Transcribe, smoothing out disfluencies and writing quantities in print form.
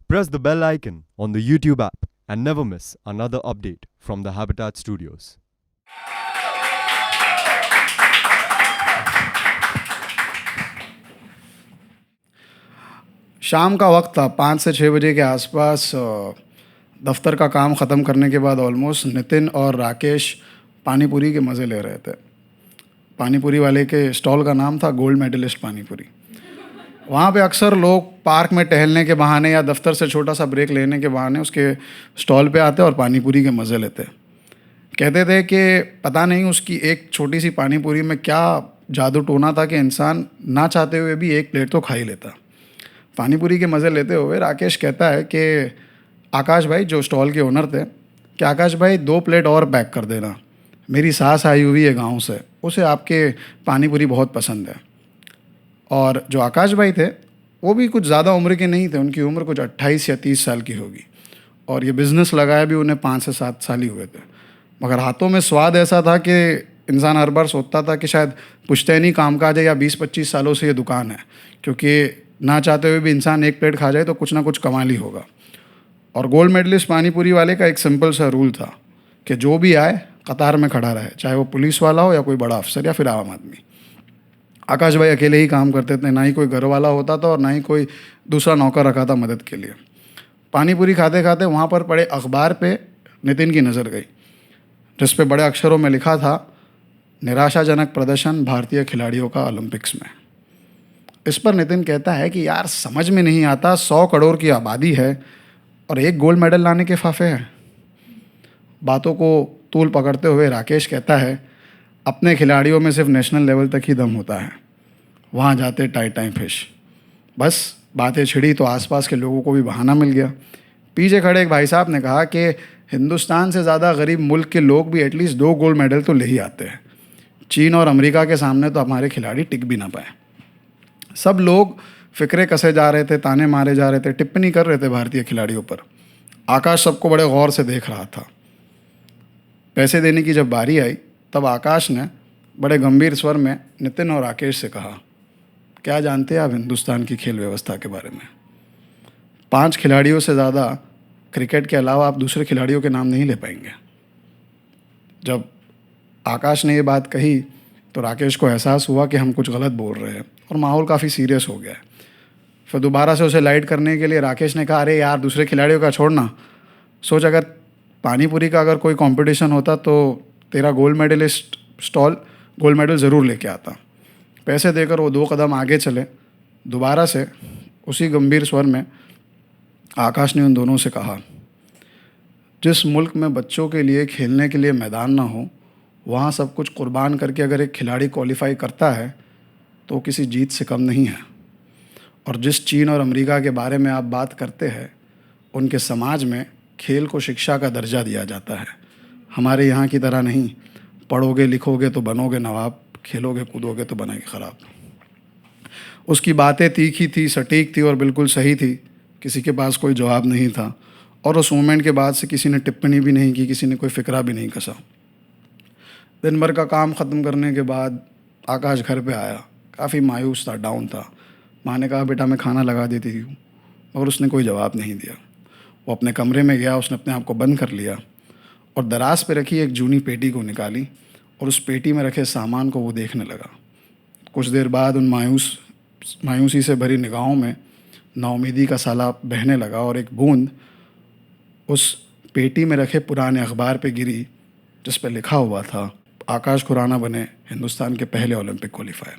Press the bell icon on the YouTube app and never miss another update from the Habitat Studios. शाम का वक्त था, 5 से 6 बजे के आसपास। दफ्तर का काम ख़त्म करने के बाद ऑलमोस्ट नितिन और राकेश पानीपुरी के मज़े ले रहे थे। पानीपुरी वाले के स्टॉल का नाम था गोल्ड मेडलिस्ट पानीपुरी। वहाँ पे अक्सर लोग पार्क में टहलने के बहाने या दफ्तर से छोटा सा ब्रेक लेने के बहाने उसके स्टॉल पे आते और पानीपुरी के मज़े लेते। कहते थे कि पता नहीं उसकी एक छोटी सी पानीपुरी में क्या जादू टोना था कि इंसान ना चाहते हुए भी एक प्लेट तो खा ही लेता। पानीपुरी के मज़े लेते हुए राकेश कहता है कि आकाश भाई, जो स्टॉल के ओनर थे, कि आकाश भाई 2 प्लेट और पैक कर देना, मेरी सास आई हुई है गाँव से, उसे आपके पानीपुरी बहुत पसंद है। और जो आकाश भाई थे वो भी कुछ ज़्यादा उम्र के नहीं थे, उनकी उम्र कुछ 28 या 30 साल की होगी, और ये बिज़नेस लगाया भी उन्हें 5 से 7 साल ही हुए थे। मगर हाथों में स्वाद ऐसा था कि इंसान हर बार सोचता था कि शायद पुश्तैनी कामकाज है या 20-25 सालों से ये दुकान है, क्योंकि ना चाहते हुए भी इंसान एक प्लेट खा जाए तो कुछ ना कुछ कमाल ही होगा। और गोल्ड मेडलिस्ट पानीपुरी वाले का एक सिंपल सा रूल था कि जो भी आए कतार में खड़ा रहे, चाहे वो पुलिस वाला हो या कोई बड़ा अफसर या फिर आम आदमी। आकाश भाई अकेले ही काम करते थे, ना ही कोई घर वाला होता था और ना ही कोई दूसरा नौकर रखा था मदद के लिए। पानीपुरी खाते खाते वहाँ पर पड़े अखबार पे नितिन की नज़र गई, जिस पे बड़े अक्षरों में लिखा था, निराशाजनक प्रदर्शन भारतीय खिलाड़ियों का ओलंपिक्स में। इस पर नितिन कहता है कि यार समझ में नहीं आता, 100 करोड़ की आबादी है और एक गोल्ड मेडल लाने के फाफे हैं। बातों को तूल पकड़ते हुए राकेश कहता है, अपने खिलाड़ियों में सिर्फ नेशनल लेवल तक ही दम होता है, वहाँ जाते टाइम टाइम फिश। बस बातें छिड़ी तो आसपास के लोगों को भी बहाना मिल गया। पीछे खड़े एक भाई साहब ने कहा कि हिंदुस्तान से ज़्यादा गरीब मुल्क के लोग भी एटलीस्ट 2 गोल्ड मेडल तो ले ही आते हैं। चीन और अमेरिका के सामने तो हमारे खिलाड़ी टिक भी ना पाए। सब लोग फिक्रे कसे जा रहे थे, ताने मारे जा रहे थे, टिप्पणी कर रहे थे भारतीय खिलाड़ियों पर। आकाश सबको बड़े गौर से देख रहा था। पैसे देने की जब बारी आई तब आकाश ने बड़े गंभीर स्वर में नितिन और राकेश से कहा, क्या जानते हैं आप हिंदुस्तान की खेल व्यवस्था के बारे में? 5 खिलाड़ियों से ज़्यादा क्रिकेट के अलावा आप दूसरे खिलाड़ियों के नाम नहीं ले पाएंगे। जब आकाश ने ये बात कही तो राकेश को एहसास हुआ कि हम कुछ गलत बोल रहे हैं और माहौल काफ़ी सीरियस हो गया है। फिर दोबारा से उसे लाइट करने के लिए राकेश ने कहा, अरे यार दूसरे खिलाड़ियों का छोड़ना, सोच अगर पानीपुरी का अगर कोई कंपटीशन होता तो तेरा gold medalist still gold medal ज़रूर लेके आता। पैसे देकर वो 2 कदम आगे चले। दोबारा से उसी गंभीर स्वर में आकाश ने उन दोनों से कहा, जिस मुल्क में बच्चों के लिए खेलने के लिए मैदान ना हो, वहाँ सब कुछ कुर्बान करके अगर एक खिलाड़ी क्वालिफाई करता है तो वो किसी जीत से कम नहीं है। और जिस चीन और अमेरिका के बारे में आप बात करते हैं, उनके समाज में खेल को शिक्षा का दर्जा दिया जाता है। हमारे यहाँ की तरह नहीं, पढ़ोगे लिखोगे तो बनोगे नवाब, खेलोगे कूदोगे तो बनेगे ख़राब। उसकी बातें तीखी थी, सटीक थी और बिल्कुल सही थी। किसी के पास कोई जवाब नहीं था और उस मोमेंट के बाद से किसी ने टिप्पणी भी नहीं की, किसी ने कोई फिक्रा भी नहीं कसा। दिन भर का काम ख़त्म करने के बाद आकाश घर पे आया, काफ़ी मायूस था, डाउन था। माँ ने कहा, बेटा मैं खाना लगा देती हूँ, और उसने कोई जवाब नहीं दिया। वो अपने कमरे में गया, उसने अपने आप को बंद कर लिया और दराज पे रखी एक जूनी पेटी को निकाली और उस पेटी में रखे सामान को वो देखने लगा। कुछ देर बाद उन मायूसी से भरी निगाहों में नाउमीदी का साला बहने लगा और एक बूंद उस पेटी में रखे पुराने अखबार पे गिरी, जिस पर लिखा हुआ था, आकाश खुराना बने हिंदुस्तान के पहले ओलंपिक क्वालीफायर।